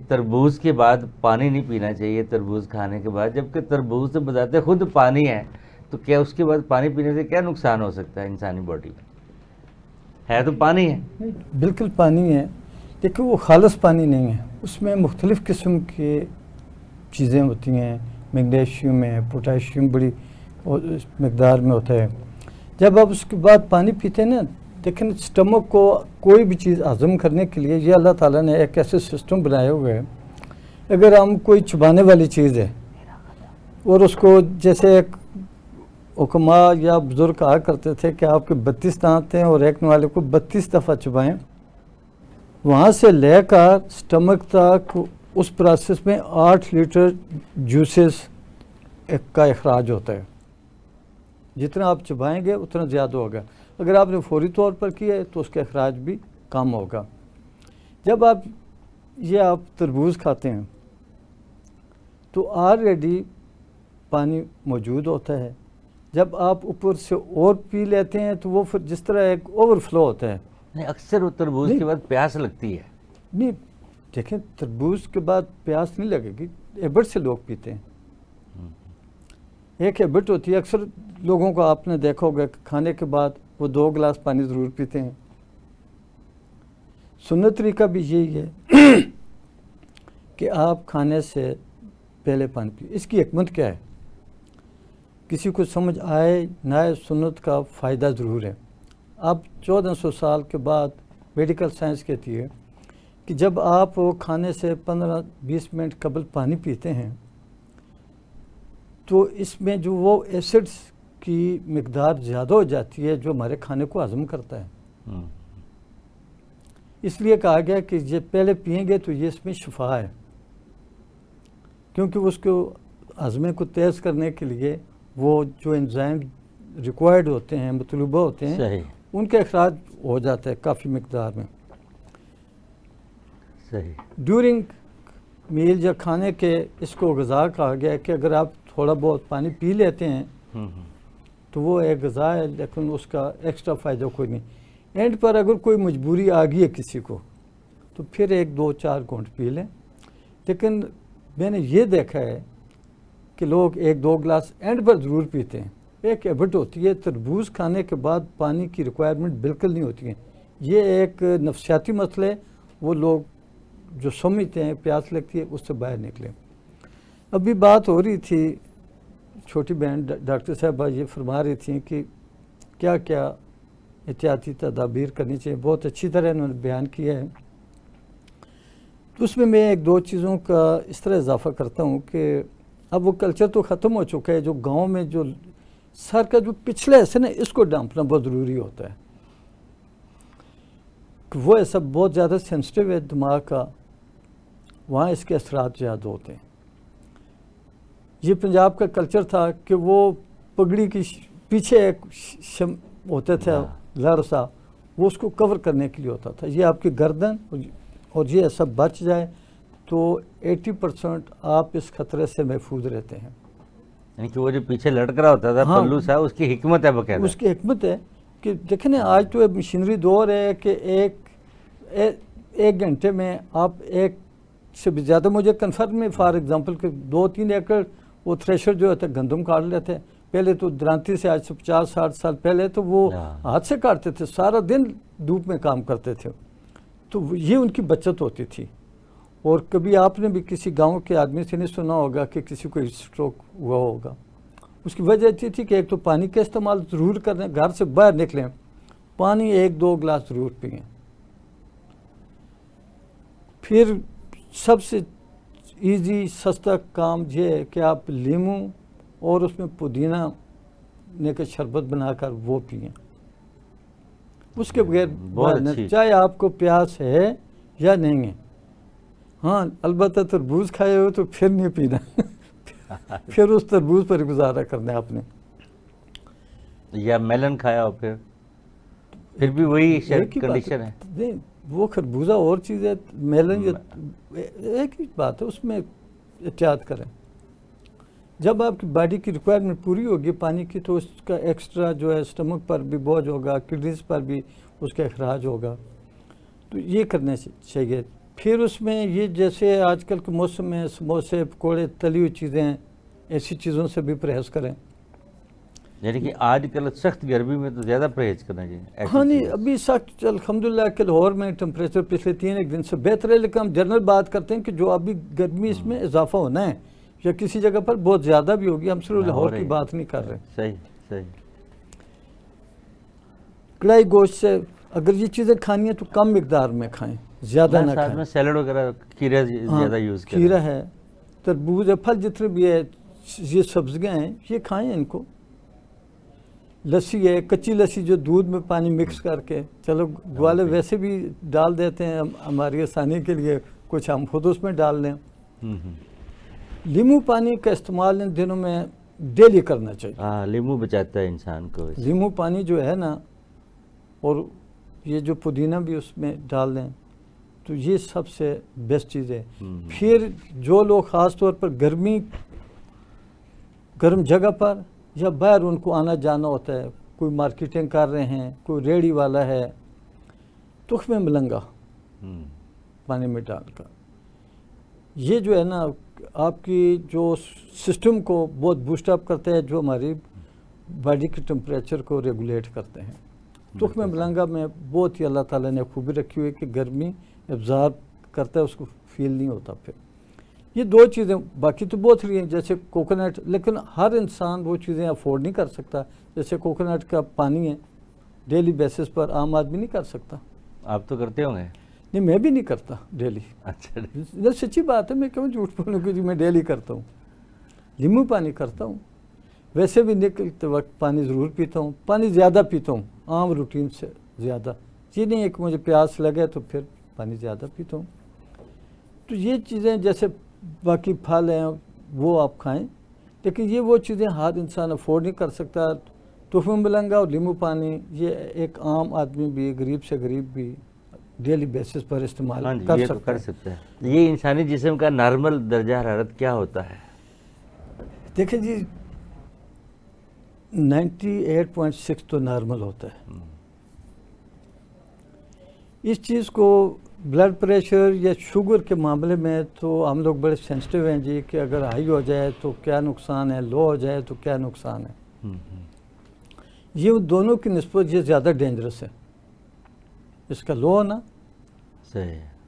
تربوز کے بعد پانی نہیں پینا چاہیے تربوز کھانے کے بعد، جبکہ تربوز تو بذات خود پانی ہے، تو کیا اس کے بعد پانی پینے سے کیا نقصان ہو سکتا ہے انسانی باڈی میں؟ ہے تو پانی ہے. بالکل پانی ہے، لیکن وہ خالص پانی نہیں ہے، اس میں مختلف قسم کی چیزیں ہوتی ہیں، میگنیشیم ہے، پوٹاشیم بڑی مقدار میں ہوتا ہے. جب آپ اس کے بعد پانی پیتے ہیں نا، لیکن اسٹمک کو کوئی بھی چیز ہضم کرنے کے لیے یہ اللہ تعالیٰ نے ایک ایسے سسٹم بنائے ہوئے ہیں. اگر ہم کوئی چبانے والی چیز ہے اور اس کو جیسے ایک حکما یا بزرگ کہا کرتے تھے کہ آپ کے 32 دانت ہیں اور ایک والے کو 32 دفعہ چبائیں، وہاں سے لے کر اسٹمک تک اس پروسیس میں 8 لیٹر جوسز کا اخراج ہوتا ہے. جتنا آپ چبائیں گے اتنا زیادہ ہوگا. اگر آپ نے فوری طور پر کیا ہے تو اس کا اخراج بھی کم ہوگا. جب آپ تربوز کھاتے ہیں تو آلریڈی پانی موجود ہوتا ہے. جب آپ اوپر سے اور پی لیتے ہیں تو وہ پھر جس طرح ایک اوور فلو ہوتا ہے. اکثر وہ تربوز کے بعد پیاس لگتی ہے. نہیں دیکھیں، تربوز کے بعد پیاس نہیں لگے گی، ہیبٹ سے لوگ پیتے ہیں. ایک ہیبٹ ہوتی ہے، اکثر لوگوں کو آپ نے دیکھا ہوگا کہ کھانے کے بعد وہ 2 گلاس پانی ضرور پیتے ہیں. سنت طریقہ بھی یہی ہے کہ آپ کھانے سے پہلے پانی پیے. اس کی حکمت کیا ہے؟ کسی کو سمجھ آئے نہ آئے، سنت کا فائدہ ضرور ہے. اب 1400 سال کے بعد میڈیکل سائنس کہتی ہے کہ جب آپ کھانے سے 15-20 منٹ قبل پانی پیتے ہیں تو اس میں جو وہ ایسڈز کی مقدار زیادہ ہو جاتی ہے جو ہمارے کھانے کو ہضم کرتا ہے. اس لیے کہا گیا کہ یہ پہلے پئیں گے تو یہ اس میں شفا ہے، کیونکہ اس کو ہضمے کو تیز کرنے کے لیے وہ جو انزائم ریکوائرڈ ہوتے ہیں، مطلوبہ ہوتے ہیں، صحیح، ان کا اخراج ہو جاتا ہے کافی مقدار میں. صحیح. ڈیورنگ میل یا کھانے کے اس کو غذا کہا گیا ہے کہ اگر آپ تھوڑا بہت پانی پی لیتے ہیں تو وہ ایک غذا ہے، لیکن اس کا ایکسٹرا فائدہ کوئی نہیں. اینڈ پر اگر کوئی مجبوری آ گئی ہے کسی کو تو پھر 1-2-4 گھونٹ پی لیں. لیکن میں نے یہ دیکھا ہے کہ لوگ 1-2 گلاس اینڈ پر ضرور پیتے ہیں. ایک ہیبٹ ہوتی ہے، تربوز کھانے کے بعد پانی کی ریکوائرمنٹ بالکل نہیں ہوتی ہے. یہ ایک نفسیاتی مسئلہ ہے. وہ لوگ جو سمجھتے ہیں پیاس لگتی ہے اس سے باہر نکلیں. ابھی بات ہو رہی تھی، چھوٹی بہن ڈاکٹر صاحبہ یہ فرما رہی تھیں کہ کیا کیا احتیاطی تدابیر کرنی چاہیے. بہت اچھی طرح انہوں نے بیان کیا ہے. تو اس میں 1-2 چیزوں کا اس طرح اضافہ کرتا ہوں کہ اب وہ کلچر تو ختم ہو چکا ہے. جو گاؤں میں جو سر کا جو پچھلا حصہ نا، اس کو ڈانپنا بہت ضروری ہوتا ہے. کہ وہ ایسا بہت زیادہ سینسٹیو ہے دماغ کا، وہاں اس کے اثرات زیادہ ہوتے ہیں. یہ پنجاب کا کلچر تھا کہ وہ پگڑی کی پیچھے ایک ہوتا تھا لرسا، وہ اس کو کور کرنے کے لیے ہوتا تھا. یہ آپ کی گردن اور یہ ایسا بچ جائے تو 80% آپ اس خطرے سے محفوظ رہتے ہیں. یعنی کہ وہ جو پیچھے لٹک رہا ہوتا تھا پلو سا، اس کی حکمت ہے باقاعدہ. اس کی حکمت ہے کہ دیکھیں نا، آج تو مشینری دور ہے کہ ایک گھنٹے میں آپ ایک سے بھی زیادہ، مجھے کنفرم میں فار ایگزامپل کہ 2-3 ایکڑ وہ تھریشر جو ہوتا ہے گندم کاٹ لیتے. پہلے تو درانتی سے، آج سے 50-60 سال پہلے تو وہ ہاتھ سے کاٹتے تھے، سارا دن دھوپ میں کام کرتے تھے. تو یہ ان کی بچت ہوتی تھی. اور کبھی آپ نے بھی کسی گاؤں کے آدمی سے نہیں سنا ہوگا کہ کسی کو اسٹروک ہوا ہوگا. اس کی وجہ یہ تھی کہ ایک تو پانی کا استعمال ضرور کریں، گھر سے باہر نکلیں پانی 1-2 گلاس ضرور پئیں. پھر سب سے ایزی سستا کام یہ ہے کہ آپ لیموں اور اس میں پودینہ نے کا شربت بنا کر وہ پئیں. اس کے بغیر چاہے آپ کو پیاس ہے یا نہیں ہے. ہاں البتہ تربوز کھائے ہو تو پھر نہیں پینا پھر اس تربوز پر گزارا کرنا ہے آپ نے. یا میلن کھایا ہو پھر بھی وہی کنڈیشن ہے. نہیں، وہ خربوزہ اور چیز ہے، میلن ایک ہی بات ہے. اس میں احتیاط کریں. جب آپ کی باڈی کی ریکوائرمنٹ پوری ہوگی پانی کی تو اس کا ایکسٹرا جو ہے اسٹمک پر بھی بوجھ ہوگا، کڈنیز پر بھی اس کا اخراج ہوگا. تو یہ کرنے چاہیے. پھر اس میں یہ جیسے آج کل کے موسم میں سموسے پکوڑے تلی ہوئی چیزیں ایسی چیزوں سے بھی پرہیز کریں. یعنی کہ آج کل سخت گرمی میں تو زیادہ پرہیز کرنا چاہیے. ہاں نہیں ابھی سخت الحمدللہ کہ لاہور میں ٹمپریچر پچھلے 3 دن سے بہتر ہے، لیکن ہم جنرل بات کرتے ہیں کہ جو ابھی گرمی اس میں اضافہ ہونا ہے یا کسی جگہ پر بہت زیادہ بھی ہوگی. ہم صرف لاہور کی بات نہیں کر رہے. صحیح. کڑائی گوشت سے اگر یہ چیزیں کھانی ہیں تو کم مقدار میں کھائیں، زیادہ نہ ساتھ کھائیں. میں سیلڈ وغیرہ کھیرا زیادہ یوز کریں. کھیرا ہے، تربوز ہے، پھل جتنے بھی ہے، یہ سبزیاں ہیں یہ کھائیں ان کو. لسی ہے، کچی لسی جو دودھ میں پانی مکس کر کے، چلو گوالے ویسے بھی ڈال دیتے ہیں ہماری آسانی کے لیے، کچھ ہم خود اس میں ڈال لیں. لیمو پانی کا استعمال ان دنوں میں ڈیلی کرنا چاہیے. ہاں لیمو بچاتا ہے انسان کو. لیمو پانی جو ہے نا، اور یہ جو پودینہ بھی اس میں ڈال دیں تو یہ سب سے بیسٹ چیز ہے. پھر جو لوگ خاص طور پر گرم جگہ پر یا باہر ان کو آنا جانا ہوتا ہے، کوئی مارکیٹنگ کر رہے ہیں، کوئی ریڑھی والا ہے، تخم ملنگا پانی میں ڈال کر، یہ جو ہے نا آپ کی جو سسٹم کو بہت بوسٹ اپ کرتا ہے، جو ہماری باڈی کے ٹمپریچر کو ریگولیٹ کرتے ہیں. تخم ملنگا میں بہت ہی اللہ تعالیٰ نے خوبی رکھی ہوئی ہے کہ گرمی ابزارب کرتا ہے، اس کو فیل نہیں ہوتا. پھر یہ 2 چیزیں، باقی تو بہت رہی ہیں جیسے کوکونٹ، لیکن ہر انسان وہ چیزیں افورڈ نہیں کر سکتا. جیسے کوکونٹ کا پانی ہے ڈیلی بیسس پر عام آدمی نہیں کر سکتا. آپ تو کرتے ہوں گے؟ نہیں میں بھی نہیں کرتا ڈیلی. اچھا یہ سچی بات ہے، میں کیوں جھوٹ بولوں کہ میں ڈیلی کرتا ہوں. لیمو پانی کرتا ہوں، ویسے بھی نکلتے وقت پانی ضرور پیتا ہوں. پانی زیادہ پیتا ہوں عام روٹین سے زیادہ. یہ نہیں ہے کہ مجھے پیاس لگے تو پھر پانی زیادہ پیتا ہوں. تو یہ چیزیں جیسے باقی پھل ہیں وہ آپ کھائیں، لیکن یہ وہ چیزیں ہر انسان افورڈ نہیں کر سکتا. تخم ملنگا اور لیمو پانی یہ ایک عام آدمی بھی، غریب سے غریب بھی ڈیلی بیسس پر استعمال کر سکتا ہے. یہ انسانی جسم کا نارمل درجہ حرارت کیا ہوتا ہے؟ دیکھیں جی 98.6 تو نارمل ہوتا ہے. اس چیز کو بلڈ پریشر یا شوگر کے معاملے میں تو ہم لوگ بڑے سینسٹیو ہیں جی کہ اگر ہائی ہو جائے تو کیا نقصان ہے، لو ہو جائے تو کیا نقصان ہے. یہ دونوں کی نسبت یہ زیادہ ڈینجرس ہے. اس کا لو ہونا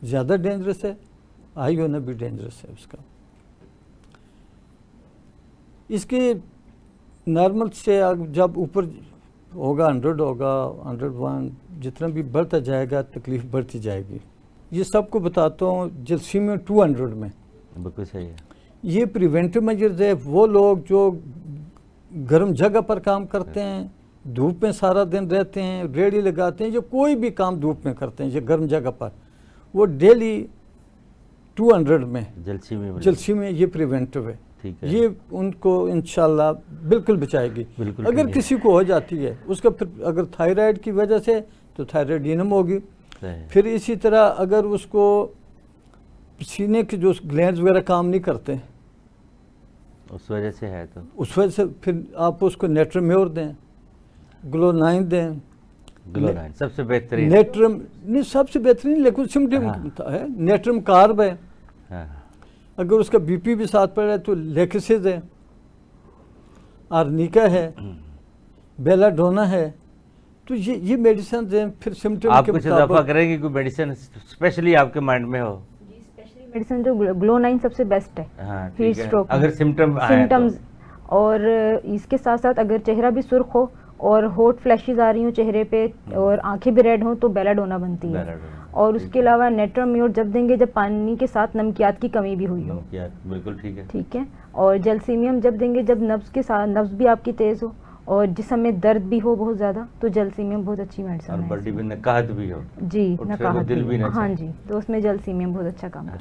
زیادہ ڈینجرس ہے، ہائی ہونا بھی ڈینجرس ہے. اس کا اس کی نارمل سے جب اوپر ہوگا 100 ہوگا 101 جتنا بھی بڑھتا جائے گا تکلیف بڑھتی جائے گی. یہ سب کو بتاتا ہوں جلسیمیا 200 میں. بالکل صحیح ہے. یہ پریونٹیو میجرز ہے. وہ لوگ جو گرم جگہ پر کام کرتے ہیں، دھوپ میں سارا دن رہتے ہیں، ریڑھی لگاتے ہیں، یا کوئی بھی کام دھوپ میں کرتے ہیں یا گرم جگہ پر، وہ ڈیلی 200 میں جلسیمیا یہ پریونٹیو ہے. یہ ان کو انشاءاللہ بالکل بچائے گی. اگر کسی کو ہو جاتی ہے اس کا پھر اگر تھائرائیڈ کی وجہ سے تو تھائرائیڈینم ہوگی. پھر اسی طرح اگر اس کو سینے کے جو گلینڈز وغیرہ کام نہیں کرتے اس وجہ سے ہے تو اس وجہ سے پھر آپ اس کو نیٹرمیور دیں، گلونائن دیں. گلونائن سب سے بہترین، نیٹرم نہیں سب سے بہترین لیکن سمٹم ہے. نیٹرم کارب ہے. اگر اس کا بی پی بھی ساتھ پڑ رہا ہے تو لیکسز ہے، آرنیکا ہے، بیلا ڈونا ہے. تو یہ میڈیسنز ہیں. پھر سمٹم آپ کچھ اضافہ کریں گے کوئی میڈیسن اسپیشلی آپ کے مائنڈ میں ہو؟ جی اسپیشلی میڈیسن جو گلونائن سب سے بیسٹ ہے ہیٹ اسٹروک اگر سمٹمز. اور اس کے ساتھ ساتھ اگر چہرہ بھی سرخ ہو اور ہوٹ فلیشز آ رہی ہوں چہرے پہ اور آنکھیں بھی ریڈ ہوں تو بیلا ڈونا بنتی ہے. اور اس کے علاوہ نیٹرمیور جب دیں گے جب پانی کے ساتھ نمکیات کی کمی بھی ہوئی ہو. بالکل ٹھیک ہے. ٹھیک ہے. اور جلسیمیم جب دیں گے جب نبض کے ساتھ نبض بھی آپ کی تیز ہو اور جسم میں درد بھی ہو بہت زیادہ تو جلسیمیم بہت اچھی میڈیسن ہے. اور باڈی میں نقاہت بھی ہو. جی نقاہت دل بھی نہ ہاں جی تو اس میں جلسیمیم بہت اچھا کام کرتا